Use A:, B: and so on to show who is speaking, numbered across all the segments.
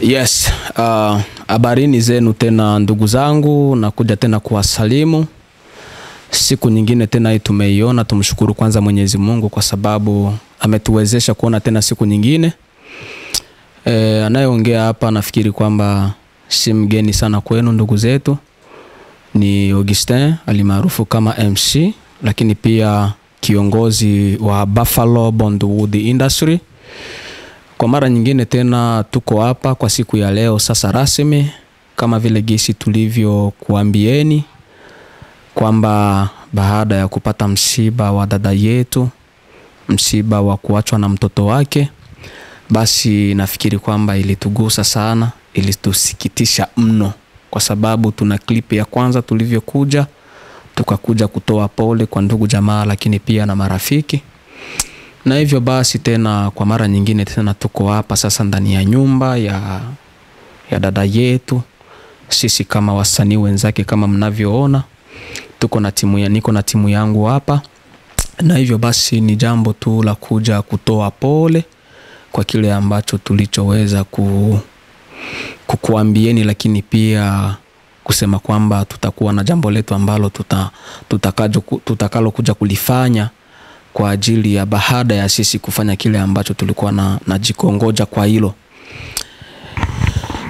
A: Yes, habarini zenu tena ndugu zangu, na kuja tena kuwasalimu. Siku nyingine tena hii tumeiona, tumshukuru kwanza Mwenyezi Mungu kwa sababu ametuwezesha kuona tena siku nyingine. Anayeongea hapa nafikiri kwamba si mgeni sana kwenu ndugu zetu. Ni Augustin alimaarufu kama MC, lakini pia kiongozi wa Buffalo Bondwood Industry. Kwa mara nyingine tena tuko hapa kwa siku ya leo sasa rasmi, kama vile gisi tulivyo kuambieni kwamba baada ya kupata msiba wa dada yetu, msiba wa kuachwa na mtoto wake, basi nafikiri kwamba ilitugusa sana, ilitusikitisha mno, kwa sababu tuna clip ya kwanza tulivyokuja, tukakuja kutoa pole kwa ndugu jamaa lakini pia na marafiki. Na hivyo basi tena kwa mara nyingine tena tuko hapa sasa ndani ya nyumba ya dada yetu. Sisi kama wasanii wenzake kama mnavyoona, niko na timu yangu hapa. Na hivyo basi ni jambo tu la kuja kutoa pole kwa kile ambacho tulichoweza kukuambieni, lakini pia kusema kwamba tutakuwa na jambo letu ambalo tutakalo kuja kulifanya kwa ajili ya baada ya sisi kufanya kile ambacho tulikuwa na jikongoja kwa hilo.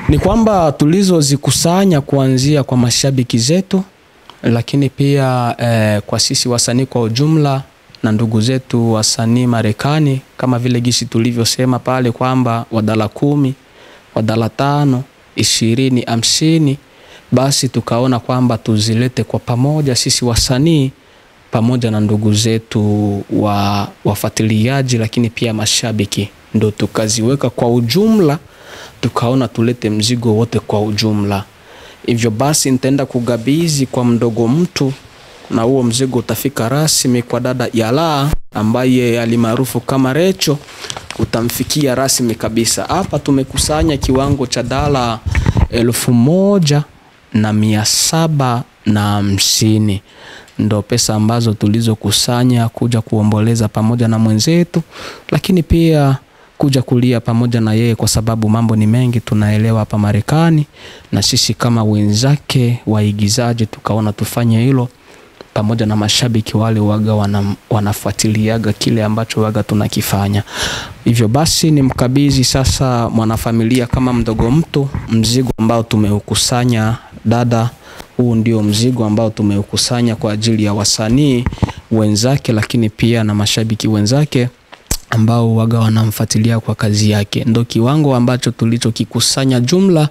A: Ni kwamba tulizozikusanya kuanzia kwa mashabiki zetu, lakini pia kwa sisi wasanii kwa ujumla na ndugu zetu wasanii Marekani, kama vile gisi tulivyosema pale kwamba wadala 10, wadala 5, 20, 50, basi tukaona kwamba tuzilete kwa pamoja sisi wasanii pamoja na ndugu zetu wafuatiliaji lakini pia mashabiki, ndo tukaziweka kwa ujumla, tukaona tulete mzigo wote kwa ujumla. Hivyo basi nitaenda kugabizi kwa mdogo mtu, na huo mzigo utafika rasmi kwa dada Yala ambaye alimaarufu kama Recho, utamfikia rasmi kabisa. Hapa tumekusanya kiwango cha dala 1750, ndo pesa ambazo tulizokusanya kuja kuomboleza pamoja na mwenzetu, lakini pia kuja kulia pamoja na yeye, kwa sababu mambo ni mengi tunaelewa hapa Marekani, na sisi kama wenzake waigizaji tukaona tufanye hilo pamoja na mashabiki wale waga wanafuatiliaga kile ambacho waga tunakifanya. Hivyo basi ni mkabizi sasa mwanafamilia kama mdogo mtu mzigo ambao tumeukusanya dada. Huu ndio mzigo ambao tumeukusanya kwa ajili ya wasanii wenzake lakini pia na mashabiki wenzake ambao waga wanamfuatilia kwa kazi yake. Ndo kiwango ambacho tulichokikusanya jumla,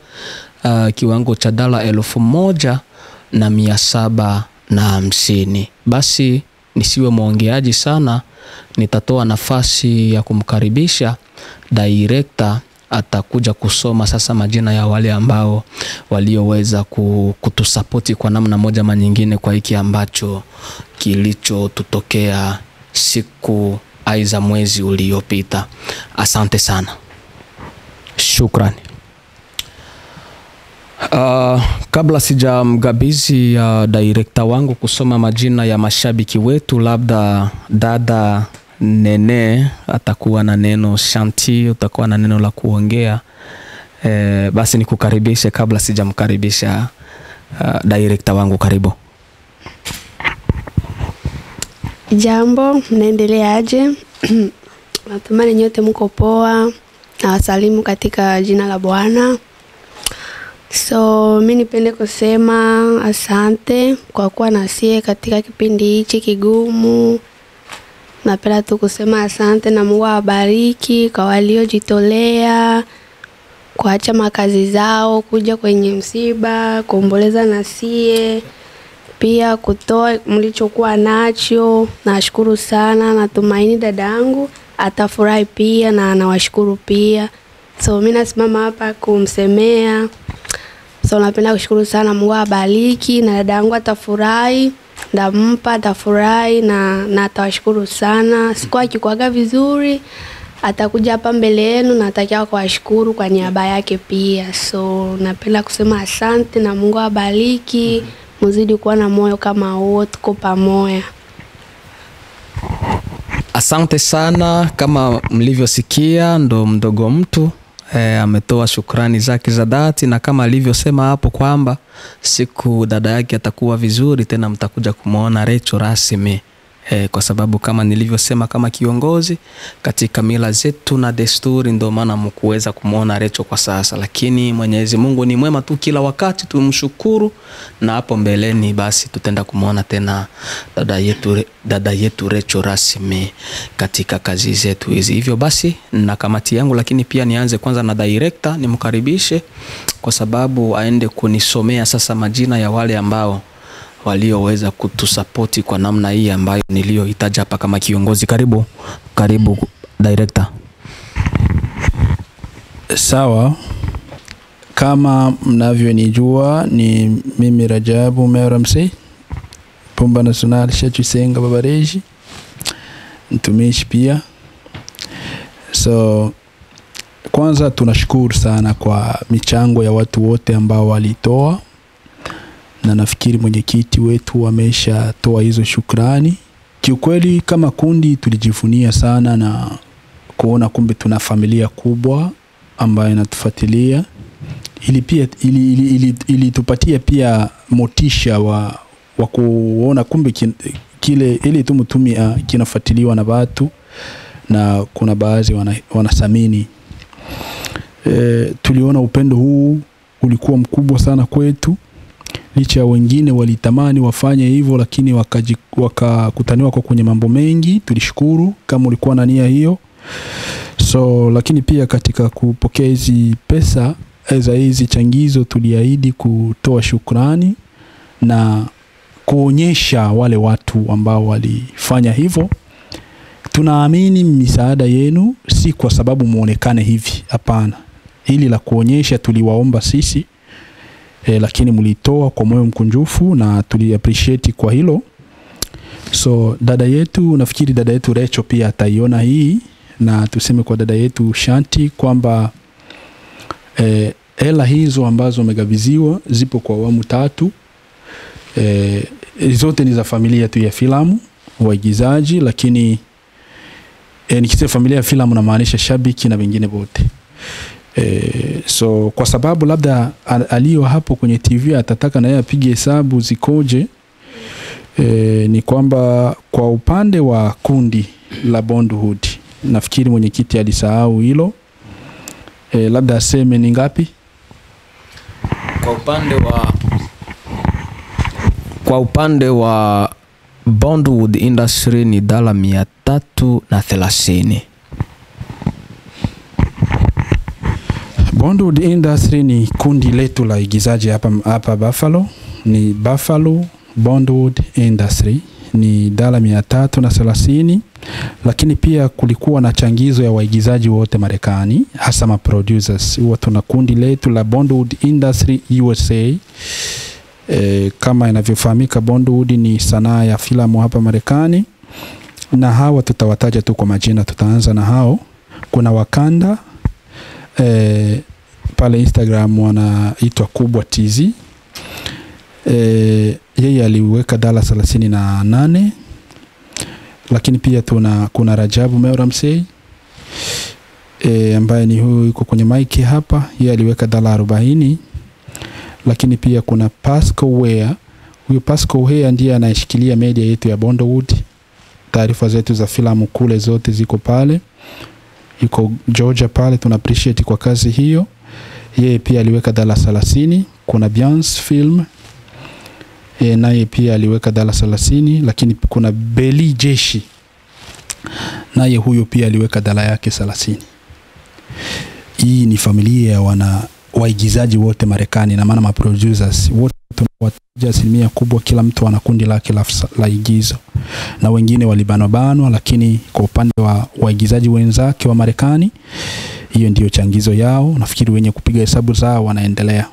A: kiwango cha dala 1750. Basi nisiwe mwongeaji sana, nitatoa nafasi ya kumkaribisha director. Atakuja kusoma sasa majina ya wale ambao walioweza kutusapoti kwa namna moja ama nyingine kwa hiki ambacho kilichotutokea siku aiza mwezi uliopita. Asante sana. Shukrani. Kabla sijamgabizi director wangu kusoma majina ya mashabiki wetu, labda dada Nene atakuwa na neno, Shanti utakuwa na neno la kuongea. Basi nikukaribishe kabla sijamkaribisha director wangu. Karibu.
B: Jambo, mnaendeleaje? Natumani nyote mko poa, na wasalimu katika jina la Bwana. So mimi nipende kusema asante kwa kuwa nasie katika kipindi hichi kigumu. Napenda tu kusema asante na Mungu awabariki kwa waliojitolea kuacha makazi zao kuja kwenye msiba kuomboleza nasie, pia kutoa mlichokuwa nacho. Nashukuru sana, natumaini dadangu atafurahi pia na anawashukuru pia. So mimi nasimama hapa kumsemea. So napenda kushukuru sana, Mungu awabariki, na dadangu atafurahi, ndampa atafurahi na atawashukuru sana. Siku akikuaga vizuri atakuja hapa mbele yenu na atakia kuwashukuru kwa niaba yake pia. So napenda kusema asante na Mungu awabariki, mzidi kuwa na moyo kama huo, tuko pamoja.
A: Asante sana, kama mlivyosikia ndo mdogo mtu ametoa shukrani zake za dhati, na kama alivyosema hapo kwamba siku dada yake atakuwa vizuri tena mtakuja kumuona Rachel rasmi. Kwa sababu kama nilivyosema, kama kiongozi katika mila zetu na desturi, ndio maana mkuweza kumuona Rachel kwa sasa, lakini Mwenyezi Mungu ni mwema tu kila wakati, tumshukuru, na hapo mbeleni basi tutenda kumuona tena dada yetu Rachel rasmi katika kazi zetu hizi. Hivyo basi na kamati yangu, lakini pia nianze kwanza na director, nimkaribishe kwa sababu aende kunisomea sasa majina ya wale ambao walioweza kutusapoti kwa namna hii ambayo niliyohitaji hapa kama kiongozi. Karibu director.
C: Sawa, kama mnavyonijua ni mimi Rajabu Meramsey, Pomba National Shachusenga Babareji, mtumishi pia. So kwanza tunashukuru sana kwa michango ya watu wote ambao walitoa, na nafikiri mwenyekiti wetu wamesha toa hizo shukrani. Kiukweli kama kundi tulijivunia sana na kuona kumbe tuna familia kubwa ambayo inatufuatilia, ili pia ili tupatie pia motisha wa kuona kumbe kile ili tumutumia kinafuatiliwa na watu, na kuna baadhi wanasamini. Tuliona upendo huu ulikuwa mkubwa sana kwetu, licha wengine walitamani wafanye hivyo, lakini wakakutaniwa kwa kwenye mambo mengi. Tulishukuru kama ulikuwa na nia hiyo. So lakini pia katika kupokea hizi pesa za hizi changizo, tuliahidi kutoa shukrani na kuonyesha wale watu ambao walifanya hivyo. Tunaamini misaada yenu si kwa sababu muonekane hivi, hapana. Hili la kuonyesha tuliwaomba sisi, lakini mlitoa kwa moyo mkunjufu na tuli appreciate kwa hilo. So dada yetu, nafikiri dada yetu Rachel pia ataiona hii, na tuseme kwa dada yetu Shanti kwamba hela hizo ambazo umegaviziwa zipo kwa awamu 3. Zote ni za familia tu ya filamu, waigizaji, lakini nikisema familia ya filamu na maanisha shabiki na wengine wote. So kwa sababu labda alio hapo kwenye TV atataka na yeye apige hesabu zikoje, ni kwamba kwa upande wa kundi la Bondwood, nafikiri mwenyekiti alisahau hilo. Labda aseme ni ngapi?
A: Kwa upande wa Bondwood Industry ni $330.
C: Bondwood Industry ni kundi letu la igizaji hapa Buffalo. Ni Buffalo Bondwood Industry ni $330, lakini pia kulikuwa na changizo ya waigizaji wote Marekani, hasa ma producers. Huwa tuna kundi letu la Bondwood Industry USA. Kama inavyofahamika, Bondwood ni sanaa ya filamu hapa Marekani, na hawa tutawataja tu kwa majina. Tutaanza na hao. Kuna Wakanda, pale Instagram wanaitwa Kubwa TZ. Yeye aliweka $38. Lakini pia kuna Rajabu Meramsey, ambaye ni huyu yuko kwenye mic hapa, yeye aliweka $40. Lakini pia kuna Pascal Weah. Huyu Pascal Weah ndiye anayeshikilia media yetu ya Bondwood. Taarifa zetu za filamu kule zote ziko pale. Yuko Georgia pale, tuna appreciate kwa kazi hiyo. Yeye pia aliweka $30. Kuna Beyonce Film, naye pia aliweka $30. Lakini kuna Beli Jeshi, naye huyo pia aliweka $30. Hii ni familia ya waigizaji wote Marekani, na maana ma producers wote tunawataja asilimia kubwa, kila mtu ana kundi lake la igizo, na wengine walibanwa, lakini kwa upande wa waigizaji wenzake wa Marekani, hiyo ndio changizo yao. Nafikiri wenye kupiga hesabu zao wanaendelea.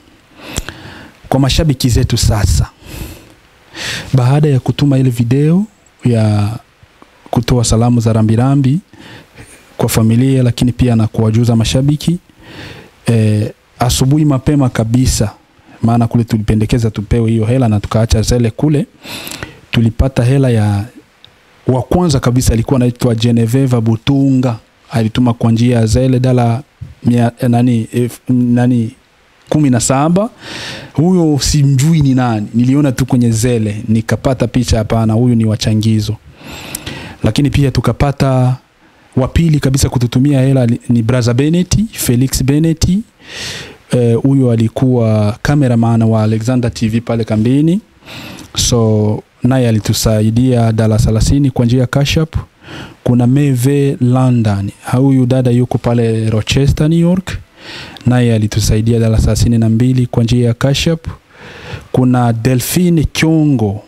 C: Kwa mashabiki zetu sasa, baada ya kutuma ile video ya kutoa salamu za rambirambi kwa familia, lakini pia na kuwajuza mashabiki, asubuhi mapema kabisa, maana kule tulipendekeza tupewe hiyo hela na tukaacha zile kule, tulipata hela ya wa kwanza kabisa alikuwa anaitwa Genevieve Butunga, alituma kwa njia ya Zelle dala 17. Huyo simjui ni nani, niliona tu kwenye Zelle nikapata picha, hapana huyu ni wachangizo. Lakini pia tukapata wa pili kabisa kututumia hela ni Brother Bennett, Felix Bennett. Huyo alikuwa cameraman wa Alexander TV pale kambini, so naye alitusaidia dala 30 kwa njia ya Cash App. Kuna Meve London, huyu dada yuko pale Rochester, New York, naye alitusaidia dala 32 kwa njia ya Cash App. Kuna Delphine Kyongo,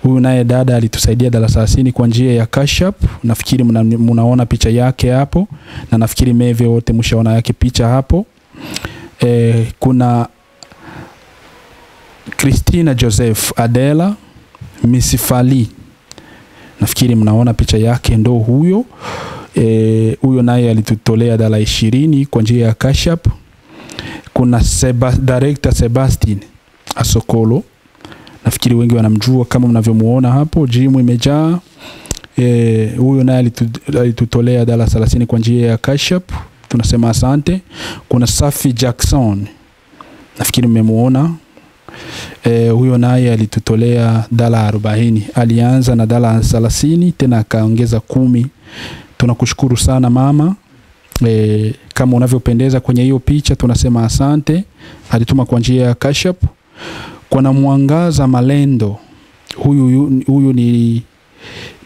C: huyu naye dada alitusaidia dala 30 kwa njia ya Cash App. Nafikiri mnaona picha yake hapo, na nafikiri Meve wote mshaona yake picha hapo. Kuna Christina Joseph Adela Misifali, nafikiri mnaona picha yake, ndo huyo. Huyo naye alitutolea dala 20 kwa njia ya Cash App. Kuna Director Sebastian Asokolo, nafikiri wengi wanamjua kama mnavyomuona hapo, gym imejaa. Huyo naye alitutolea dala 30 kwa njia ya Cash App, tunasema asante. Kuna Safi Jackson, nafikiri mmemuona. Huyo naye alitutolea dala 40. Alianza na dala 30 tena akaongeza 10. Tunakushukuru sana mama. Kama unavyopendeza kwenye hiyo picha, tunasema asante. Alituma kwa njia ya Cash App. Kuna Mwangaza Malendo, huyu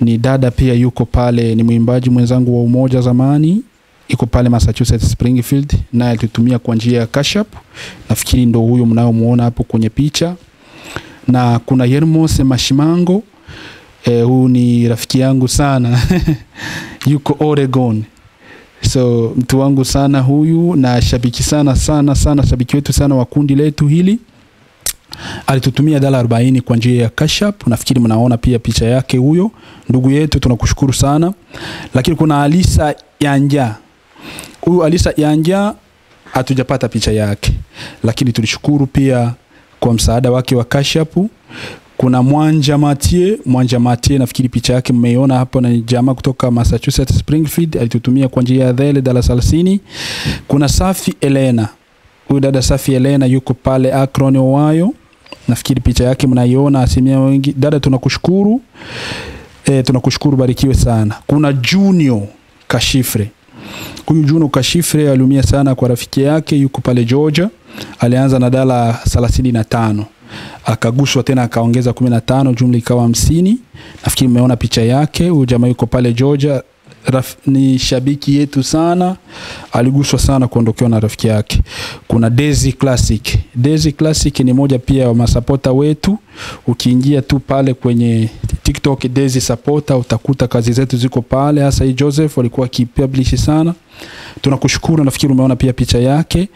C: ni dada pia yuko pale, ni mwimbaji mwenzangu wa Umoja zamani, iko pale Massachusetts Springfield, naye alitutumia kwa njia ya Cash App. Nafikiri ndo huyo mnaomuona hapo kwenye picha. Na kuna Yermose Mashimango, huyu ni rafiki yangu sana yuko Oregon, so mtu wangu sana huyu, na shabiki sana shabiki wetu sana wa kundi letu hili. Alitutumia dala 40 kwa njia ya Cash App. Nafikiri mnaona pia picha yake huyo ndugu yetu, tunakushukuru sana. Lakini kuna Alisa Yanja, huyu Alisa Yanja hatujapata picha yake, lakini tulishukuru pia kwa msaada wake wa Cash App. Kuna Mwanja Mathieu, nafikiri picha yake mmeiona hapo, na jamaa kutoka Massachusetts Springfield, alitutumia kwa njia ya Zelle dala 30. Kuna Safi Elena, huyu dada Safi Elena yuko pale Akron, Ohio, nafikiri picha yake mnaiona asilimia wengi. Dada tunakushukuru, tunakushukuru, barikiwe sana. Kuna Junior Kashifre, huyu Junior Kashifre aliumia sana kwa rafiki yake, yuko pale Georgia. Alianza na dala 35, akaguswa tena akaongeza 15, jumla ikawa 50. Nafikiri mmeona picha yake. Huyu jamaa yuko pale Georgia, ni shabiki yetu sana, aliguswa sana kuondokewa na rafiki yake. Kuna Daisy Classic ni moja pia wa masupporter wetu. Ukiingia tu pale kwenye TikTok Daisy supporter, utakuta kazi zetu ziko pale, hasa hii Joseph alikuwa akipublish sana. Tunakushukuru, nafikiri umeona pia picha yake.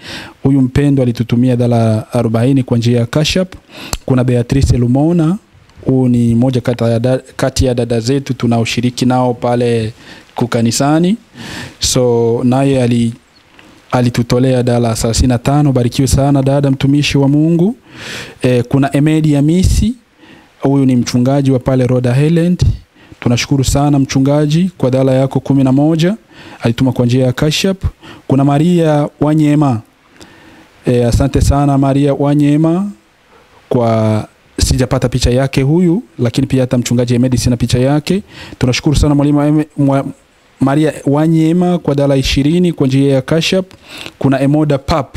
C: Huyu mpendo alitutumia dala 40 kwa njia ya Cash App. Kuna Beatrice Lumona, huyu ni moja kati ya dada zetu tunaoshiriki nao pale kukanisani, so naye alitutolea dala 35. Barikiwe sana dada, mtumishi wa Mungu. Kuna Emedi Hamisi, huyu ni mchungaji wa pale Rhode Island. Tunashukuru sana mchungaji kwa dala yako 11, alituma kwa njia ya Cash App. Kuna Maria Wanyema, asante sana Maria Wanyema, kwa sijapata picha yake huyu, lakini pia hata mchungaji Emedi sina picha yake. Tunashukuru sana mwalimu Maria Wanyema kwa dala 20 kwa njia ya Cash App. Kuna Emoda Pap,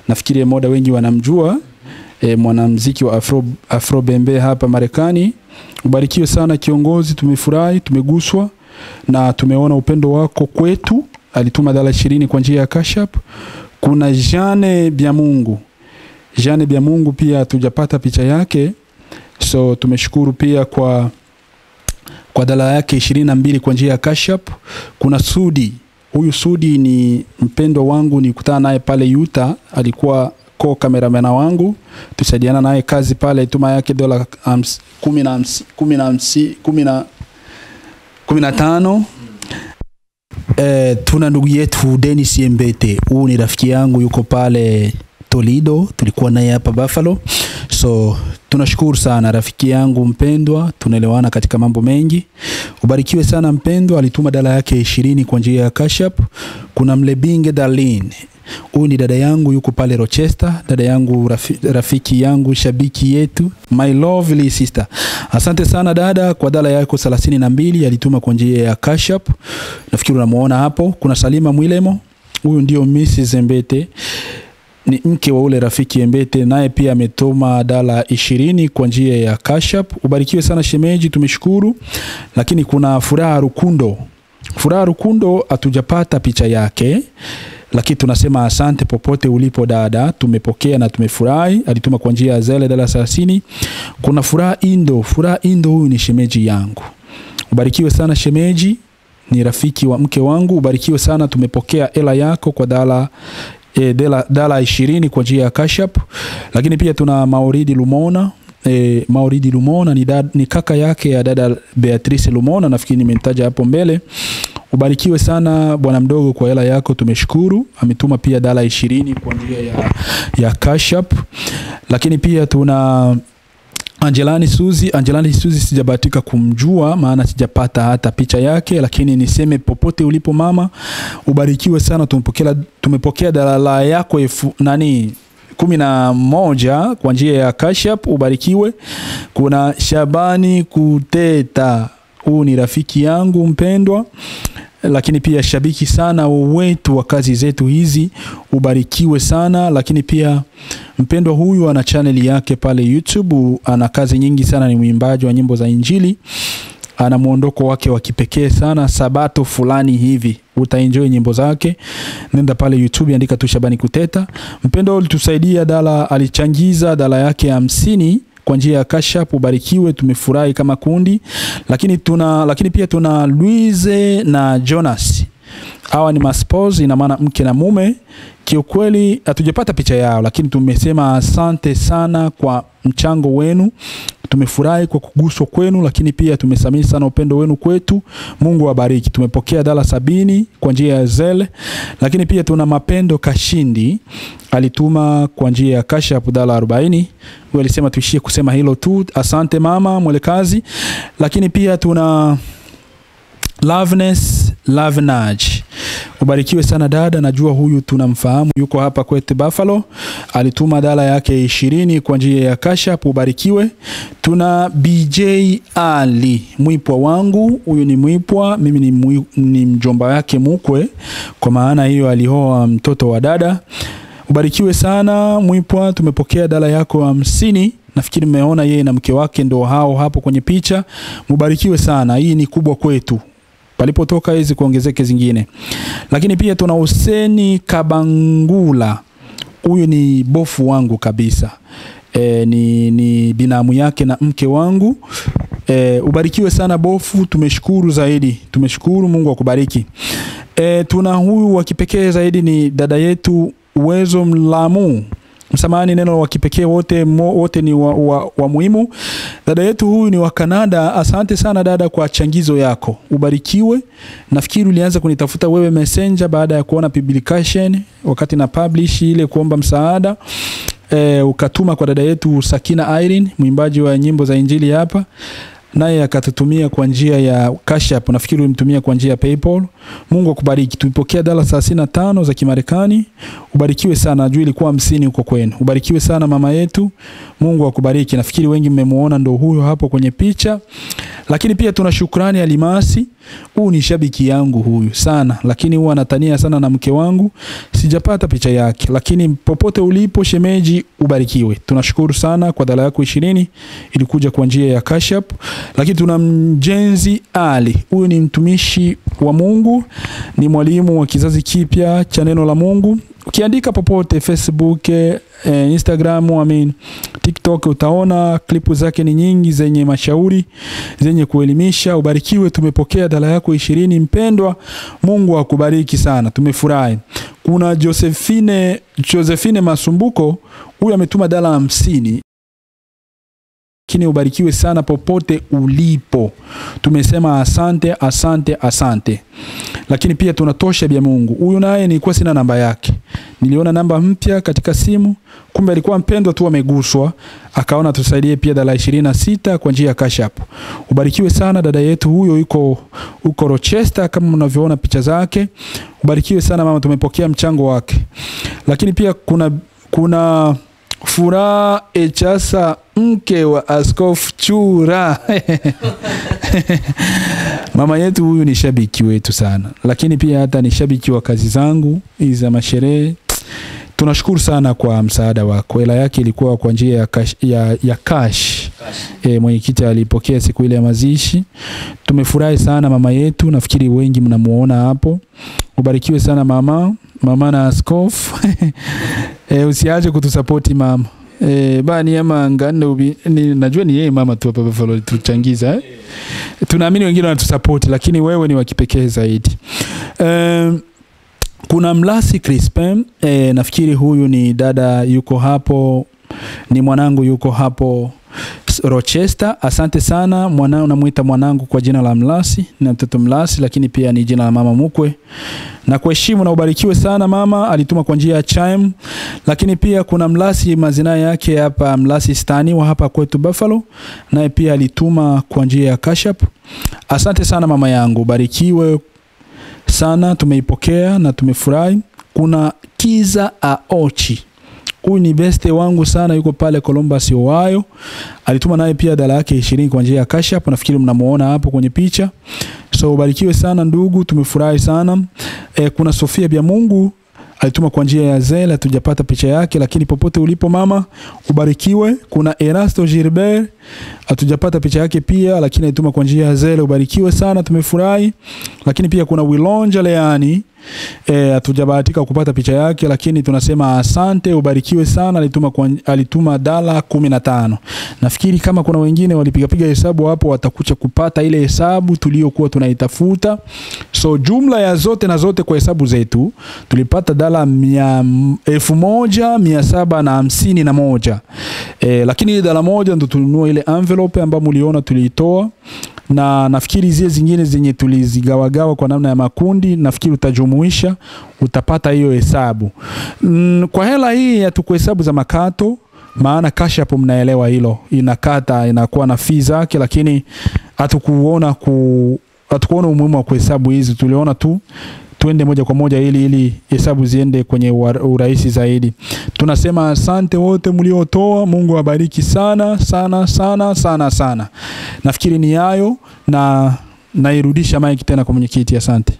C: nafikiri Emoda wengi wanamjua, mwanamuziki wa Afro Bembe hapa Marekani. Ubarikiwe sana kiongozi, tumefurahi, tumeguswa na tumeona upendo wako kwetu. Alituma dala 20 kwa njia ya Cash App. Kuna Jane Biamungu pia tujapata picha yake, so tumeshukuru pia kwa dala yake 22 kwa njia ya Cash App. Kuna Sudi, huyu Sudi ni mpendo wangu, nilikutana naye pale Utah, alikuwa co-cameraman wangu, tusaidiana naye kazi pale. Tuma yake dola 15. Tuna ndugu yetu Dennis Mbete, huyu ni rafiki yangu yuko pale Toledo, tulikuwa naye hapa Buffalo, so Tunashukuru sana rafiki yangu mpendwa, tunaelewana katika mambo mengi. Ubarikiwe sana mpendwa, alituma dala yake 20 kwa njia ya Cash App. Kuna Mlebinge Darlene. Huyu ni dada yangu yuko pale Rochester, dada yangu rafiki yangu, shabiki yetu, my lovely sister. Asante sana dada kwa dala yako 32 alituma kwa njia ya Cash App. Nafikiri unamuona hapo. Kuna Salima Mwilemo. Huyu ndio Mrs. Mbete, ni mke wa ule rafiki Mbete, naye pia ametuma dala 20 kwa njia ya Cash App. Ubarikiwe sana shemeji, tumeshukuru. Lakini kuna Furaha Rukundo. Furaha Rukundo hatujapata picha yake, lakini tunasema asante popote ulipo dada, tumepokea na tumefurahi. Alituma kwa njia ya Zelle dala 30. Kuna Furaha Indo. Furaha Indo huyu ni shemeji yangu. Ubarikiwe sana shemeji, ni rafiki wa mke wangu. Ubarikiwe sana, tumepokea hela yako kwa dala 20 kwa njia ya Cash App. Lakini pia tuna Mauridi Lumona. Mauridi Lumona ni kaka yake ya dada Beatrice Lumona, nafikiri nimemtaja hapo mbele. Ubarikiwe sana bwana mdogo kwa hela yako, tumeshukuru. Ametuma pia dala 20 kwa njia ya Cash App. Lakini pia tuna Angelani Suzi sijabahatika kumjua maana sijapata hata picha yake, lakini niseme popote ulipo mama, ubarikiwe sana. Tumepokea dala yako 11 kwa njia ya Cash App. Ubarikiwe. Kuna Shabani Kuteta. Huyu ni rafiki yangu mpendwa, lakini pia shabiki sana wetu wa kazi zetu hizi. Ubarikiwe sana. Lakini pia mpendwa huyu ana channel yake pale YouTube, ana kazi nyingi sana, ni mwimbaji wa nyimbo za Injili. Ana muondoko wake wa kipekee sana, Sabato fulani hivi. Utaenjoy nyimbo zake. Nenda pale YouTube, andika tu Shabani Kuteta. Mpendwa ulitusaidia alichangiza dala yake 50 kwa njia ya Cash App. Ubarikiwe, tumefurahi kama kundi. Lakini pia tuna Louise na Jonas. Hawa ni maspouse, ina maana mke na mume. Kiukweli hatujapata picha yao, lakini tumesema asante sana kwa mchango wenu. Tumefurahi kwa kuguswa kwenu, lakini pia tumesamini sana upendo wenu kwetu. Mungu awabariki. Tumepokea dala 70 kwa njia ya Zelle. Lakini pia tuna Mapendo Kashindi, alituma kwa njia ya Cash App dala 40. Huyo alisema tuishie kusema hilo tu. Asante mama mwelekazi. Lakini pia tuna Lovenage. Ubarikiwe sana dada, najua huyu tunamfahamu, yuko hapa kwetu Buffalo. Alituma dala yake 20 kwa njia ya Cash App. Ubarikiwe. Tuna BJ Ali, mwipwa wangu. Huyu ni mwipwa, mimi ni mjomba yake mkwe, kwa maana hiyo alioa mtoto wa dada. Ubarikiwe sana mwipwa, tumepokea dala yako 50. Nafikiri mmeona yeye na mke wake ndio hao hapo kwenye picha. Mubarikiwe sana, hii ni kubwa kwetu. Palipotoka hizi kuongezeke zingine. Lakini pia tuna Huseni Kabangula. Huyu ni bofu wangu kabisa. Ni binamu yake na mke wangu. Ubarikiwe sana bofu, tumeshukuru zaidi. Tumeshukuru, Mungu akubariki. Tuna huyu wa kipekee zaidi, ni dada yetu Uwezo Mlamu. Msamahani neno wa kipekee, wote ni wa muhimu. Dada yetu huyu ni wa Canada. Asante sana dada kwa changizo yako. Ubarikiwe. Nafikiri ulianza kunitafuta wewe Messenger baada ya kuona publication wakati na publish ile kuomba msaada. Ukatuma kwa dada yetu Sakina Irene, mwimbaji wa nyimbo za Injili hapa. Naye akatutumia kwa njia ya Cash App. Nafikiri ulimtumia kwa njia ya PayPal. Mungu akubariki. Tulipokea dala 35 za Kimarekani. Ubarikiwe sana. Najua ilikuwa 50 huko kwenu. Ubarikiwe sana mama yetu. Mungu akubariki. Nafikiri wengi mmemuona ndo huyo hapo kwenye picha. Lakini pia tuna Shukrani Alimasi. Huyu ni shabiki yangu huyu sana, lakini huwa anatania sana na mke wangu. Sijapata picha yake, lakini popote ulipo shemeji, ubarikiwe. Tunashukuru sana kwa dala yako 20 ilikuja kwa njia ya Cash App. Lakini tuna Mjenzi Ali. Huyu ni mtumishi wa Mungu, ni mwalimu wa kizazi kipya cha neno la Mungu. Ukiandika popote Facebook, Instagram, TikTok, utaona klipu zake ni nyingi zenye mashauri, zenye kuelimisha. Ubarikiwe, tumepokea dala yako 20 mpendwa. Mungu akubariki sana. Tumefurahi. Kuna Josephine Masumbuko, huyu ametuma dala 50. lakini ubarikiwe sana popote ulipo. Tumesema asante, asante, asante. Lakini pia tunatosha bia Mungu. Huyu naye nilikuwa sina namba yake. Niliona namba mpya katika simu, kumbe alikuwa mpendwa tu ameguswa, akaona tusaidie pia $26 kwa njia ya Cash App. Ubarikiwe sana dada yetu huyo, yuko Rochester kama mnavyoona picha zake. Ubarikiwe sana mama, tumepokea mchango wake. Lakini pia kuna Furaha Echasa, mke wa Askofu Chura. Mama yetu huyu ni shabiki wetu sana, lakini pia hata ni shabiki wa kazi zangu hizi za masherehe. Tunashukuru sana kwa msaada wako. Hela yake ilikuwa kwa njia ya cash. Mwenyekiti alipokea siku ile ya mazishi. Tumefurahi sana mama yetu, nafikiri wengi mnamuona hapo. Ubarikiwe sana mama na askofu. Usiache kutusapoti mama. Bani ama ngano najua ni yeye mama tu hapa Buffalo tuchangiza. Tunaamini wengine wanatusapoti, lakini wewe ni wa kipekee zaidi. Kuna Mlasi Crispin, nafikiri huyu ni dada yuko hapo, ni mwanangu yuko hapo Rochester. Asante sana mwanao, namuita mwanangu kwa jina la Mlasi, na mtoto Mlasi, lakini pia ni jina la mama mkwe. Na kuheshimu na ubarikiwe sana mama, alituma kwa njia ya Chime. Lakini pia kuna Mlasi mazina yake hapa, Mlasi Stani wa hapa kwetu Buffalo, naye pia alituma kwa njia ya Cash App. Asante sana mama yangu, ubarikiwe sana, tumeipokea na tumefurahi. Kuna Kiza Aochi, huyu ni beste wangu sana, yuko pale Columbus Ohio. Alituma naye pia dala yake 20 kwa njia ya Cash App, nafikiri mnamuona hapo kwenye picha. So ubarikiwe sana ndugu, tumefurahi sana. Kuna Sofia bia Mungu alituma kwa njia ya Zelle, hatujapata picha yake, lakini popote ulipo mama ubarikiwe. Kuna Erasto Gilbert, hatujapata picha yake pia, lakini alituma kwa njia ya Zelle, ubarikiwe sana, tumefurahi. Lakini pia kuna Wilonja Leani, hatujabahatika kupata picha yake, lakini tunasema asante, ubarikiwe sana, alituma $15. Nafikiri kama kuna wengine walipiga hesabu hapo watakuja kupata ile hesabu tuliyokuwa tunaitafuta. So jumla ya zote na zote kwa hesabu zetu tulipata $1,751. Lakini $1 ndo tulinunua ile envelope ambayo mliona tuliitoa, na nafikiri zile zingine zenye tulizigawagawa kwa namna ya makundi, nafikiri utajumuisha utapata hiyo hesabu. Kwa hela hii ya tukuhesabu za makato, maana Cash App mnaelewa hilo, inakata, inakuwa na fee zake, lakini hatukuona umuhimu wa kuhesabu hizi. Tuliona tu tuende moja kwa moja ili hesabu ziende kwenye urahisi zaidi. Tunasema asante wote mliotoa, Mungu awabariki sana sana sana sana sana. Nafikiri ni hayo, na nairudisha mic tena kwa mwenyekiti. Asante.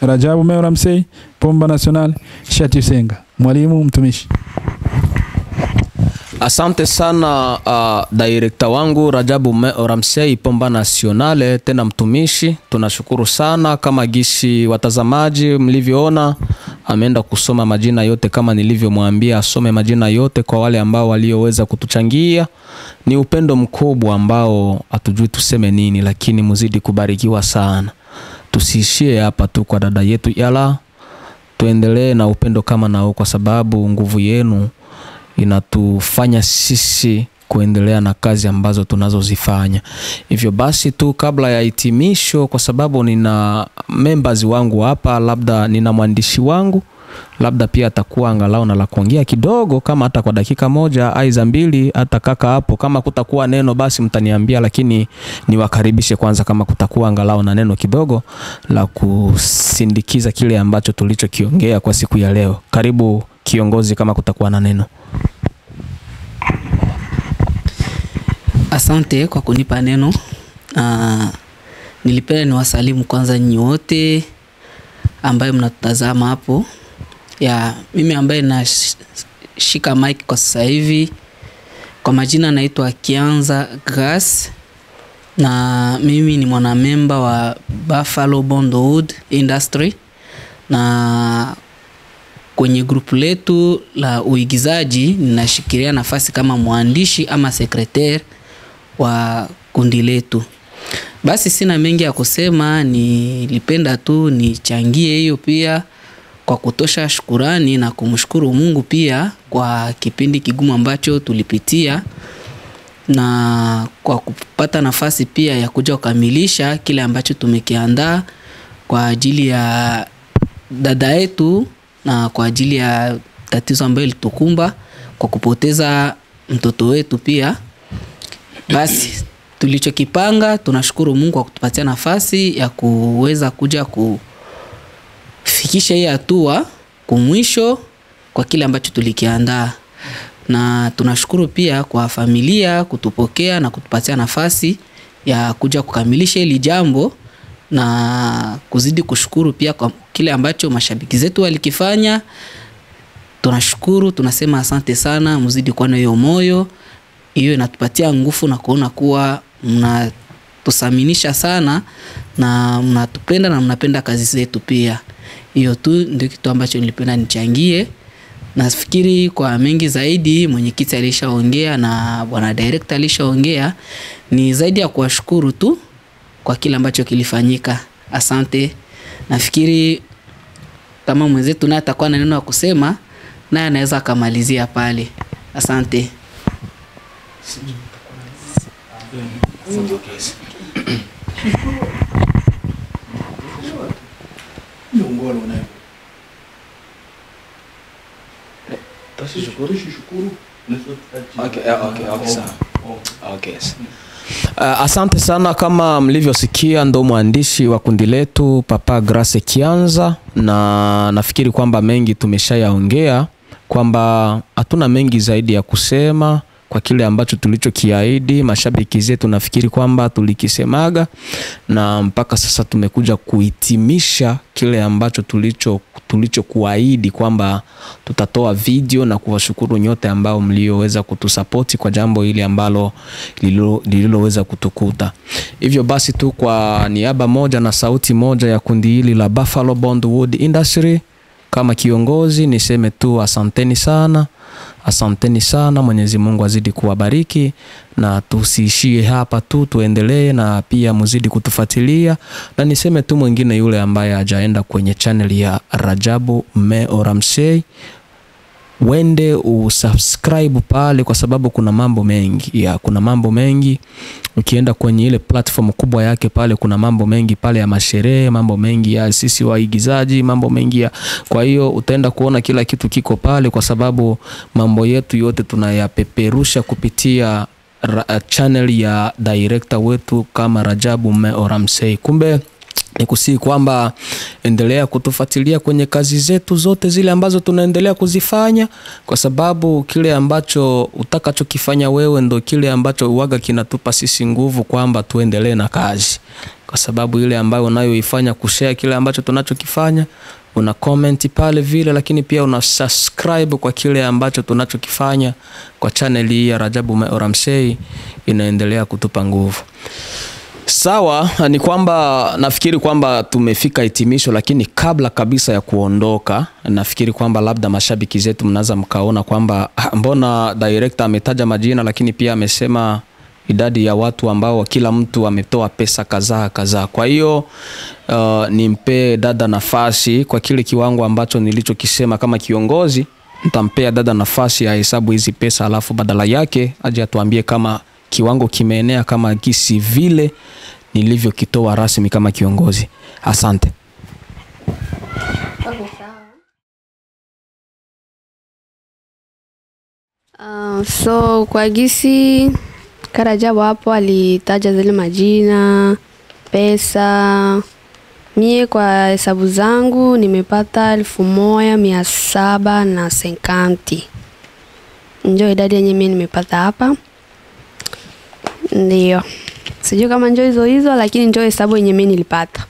C: Rajabu Meoramsey, Pomba National, Shati Senga, mwalimu mtumishi.
A: Asante sana director wangu Rajabu Meoramsey, Pomba National, tena mtumishi. Tunashukuru sana, kama gishi watazamaji mlivyoona ameenda kusoma majina yote, kama nilivyomwambia asome majina yote kwa wale ambao walioweza kutuchangia. Ni upendo mkubwa ambao hatujui tuseme nini, lakini mzidi kubarikiwa sana. Tusiishie hapa tu kwa dada yetu Yala, tuendelee na upendo kama nao, kwa sababu nguvu yenu inatufanya sisi kuendelea na kazi ambazo tunazozifanya. Hivyo basi tu kabla ya hitimisho, kwa sababu nina members wangu hapa, labda nina mwandishi wangu, labda pia atakuwa angalau na la kuongea kidogo, kama hata kwa dakika moja aiza mbili, hata kaka hapo kama kutakuwa neno basi mtaniambia, lakini niwakaribishe kwanza kama kutakuwa angalau na neno kidogo la kusindikiza kile ambacho tulichokiongea kwa siku ya leo. Karibu kiongozi, kama kutakuwa na neno.
D: Asante kwa kunipa neno. Nilipenda niwasalimu kwanza nyinyi wote ambaye mnatazama hapo. Mimi ambaye nashika mic kwa sasa hivi, kwa majina naitwa Kianza Grace, na mimi ni mwanamemba wa Buffalo Bondwood Industry, na kwenye grupu letu la uigizaji ninashikilia nafasi kama mwandishi ama secretary wa kundi letu. Basi sina mengi ya kusema, nilipenda tu nichangie hiyo pia kwa kutosha shukurani na kumshukuru Mungu pia kwa kipindi kigumu ambacho tulipitia. na kwa kupata nafasi pia ya kuja kukamilisha kile ambacho tumekiandaa kwa ajili ya dada yetu na kwa ajili ya tatizo ambayo litukumba kwa kupoteza mtoto wetu pia. Basi tulichokipanga, tunashukuru Mungu kwa kutupatia nafasi ya kuweza kuja kufikisha hii hatua kumwisho kwa kile ambacho tulikiandaa. Na tunashukuru pia kwa familia kutupokea na kutupatia nafasi ya kuja kukamilisha hili jambo, na kuzidi kushukuru pia kwa kile ambacho mashabiki zetu walikifanya. Tunashukuru, tunasema asante sana, mzidi kuwa na hiyo moyo. Hiyo inatupatia nguvu na kuona kuwa mnatusaminisha sana na mnatupenda na mnapenda kazi zetu pia. Hiyo tu ndio kitu ambacho nilipenda nichangie. Nafikiri kwa mengi zaidi mwenyekiti alishaongea na bwana director alishaongea. Ni zaidi ya kuwashukuru tu kwa kile ambacho kilifanyika. Asante. Nafikiri kama mwenzetu naye atakuwa na neno la kusema, naye anaweza kumalizia pale. Asante.
A: Asante sana. Kama mlivyosikia, ndo mwandishi wa kundi letu Papa Grace Kianza, na nafikiri kwamba mengi tumeshayaongea, kwamba hatuna mengi zaidi ya kusema kwa kile ambacho tulichokiahidi mashabiki zetu. Nafikiri kwamba tulikisemaga na mpaka sasa tumekuja kuhitimisha kile ambacho tulichokuahidi, kwamba tutatoa video na kuwashukuru nyote ambao mlioweza kutusapoti kwa jambo hili ambalo lililoweza kutukuta. Hivyo basi tu, kwa niaba moja na sauti moja ya kundi hili la Buffalo Bondwood Industry, kama kiongozi niseme tu asanteni sana. Asanteni sana, Mwenyezi Mungu azidi kuwabariki, na tusiishie hapa tu, tuendelee na pia muzidi kutufuatilia. Na niseme tu mwingine yule ambaye hajaenda kwenye channel ya Rajabu Me Oramsey, wende usubscribe pale, kwa sababu kuna mambo mengi kuna mambo mengi. Ukienda kwenye ile platform kubwa yake pale, kuna mambo mengi pale ya masherehe, mambo mengi ya sisi waigizaji, mambo mengi ya, kwa hiyo utaenda kuona kila kitu kiko pale, kwa sababu mambo yetu yote tunayapeperusha kupitia channel ya director wetu kama Rajabu Me Oramsey. Kumbe nikusii kwamba endelea kutufuatilia kwenye kazi zetu zote zile ambazo tunaendelea kuzifanya, kwa sababu kile ambacho utakachokifanya wewe ndo kile ambacho uwaga kinatupa sisi nguvu kwamba tuendelee na kazi. Kwa sababu ile ambayo unayoifanya kushare kile ambacho tunachokifanya, una comment pale vile, lakini pia una subscribe kwa kile ambacho tunachokifanya kwa channel hii ya Rajabu Me Oramsey, inaendelea kutupa nguvu. Sawa, ni kwamba nafikiri kwamba tumefika hitimisho, lakini kabla kabisa ya kuondoka, nafikiri kwamba labda mashabiki zetu mnaanza mkaona kwamba mbona director ametaja majina, lakini pia amesema idadi ya watu ambao kila mtu ametoa pesa kadhaa. Kwa hiyo nimpe dada nafasi kwa kile kiwango ambacho nilichokisema kama kiongozi. Nitampea dada nafasi ya hesabu hizi pesa, alafu badala yake aje atuambie kama kiwango kimeenea kama gisi vile nilivyokitoa rasmi kama kiongozi. Asante.
B: So kwa gisi Karajabu hapo alitaja zile majina, pesa. Mie kwa hesabu zangu nimepata 1750. Njoo idadi yenye mimi nimepata hapa. Ndio. Sijui kama njoo hizo, lakini njoo hesabu yenye mimi nilipata.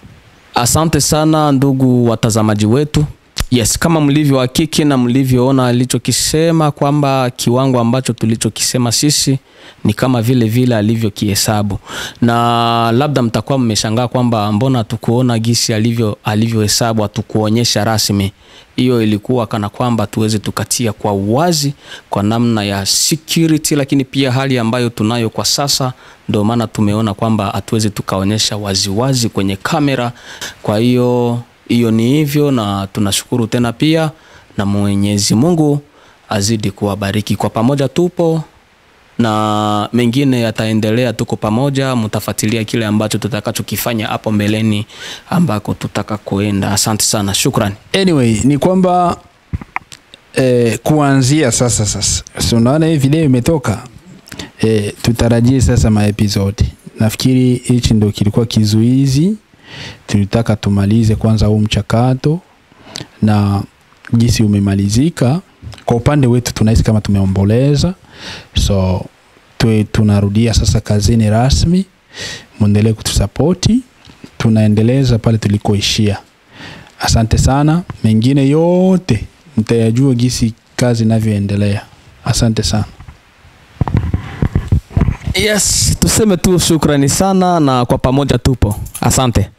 A: Asante sana ndugu watazamaji wetu. Yes, kama mlivyo hakiki na mlivyoona alichokisema kwamba kiwango ambacho tulichokisema sisi ni kama vile alivyokihesabu. Na labda mtakuwa mmeshangaa kwamba mbona tukuona gisi alivyohesabu, atukuonyesha rasmi. Hiyo ilikuwa kana kwamba tuweze tukatia kwa uwazi kwa namna ya security, lakini pia hali ambayo tunayo kwa sasa, ndio maana tumeona kwamba hatuwezi tukaonyesha waziwazi kwenye kamera. Kwa hiyo ni hivyo, na tunashukuru tena pia, na Mwenyezi Mungu azidi kuwabariki. Kwa pamoja tupo na mengine yataendelea. Tuko pamoja, mtafuatilia kile ambacho tutakachokifanya hapo mbeleni ambako tutaka kuenda. Asante sana, shukrani.
C: Anyway, ni kwamba kuanzia sasa so unaona hii video imetoka, tutarajie sasa maepisode. Nafikiri hichi ndio kilikuwa kizuizi, tulitaka tumalize kwanza huu mchakato, na jinsi umemalizika kwa upande wetu tunahisi kama tumeomboleza. So tunarudia sasa kazini rasmi, muendelee kutusapoti, tunaendeleza pale tulikoishia. Asante sana, mengine yote mtayajua jinsi kazi inavyoendelea. Asante sana.
A: Yes, tuseme tu shukrani sana, na kwa pamoja tupo. Asante.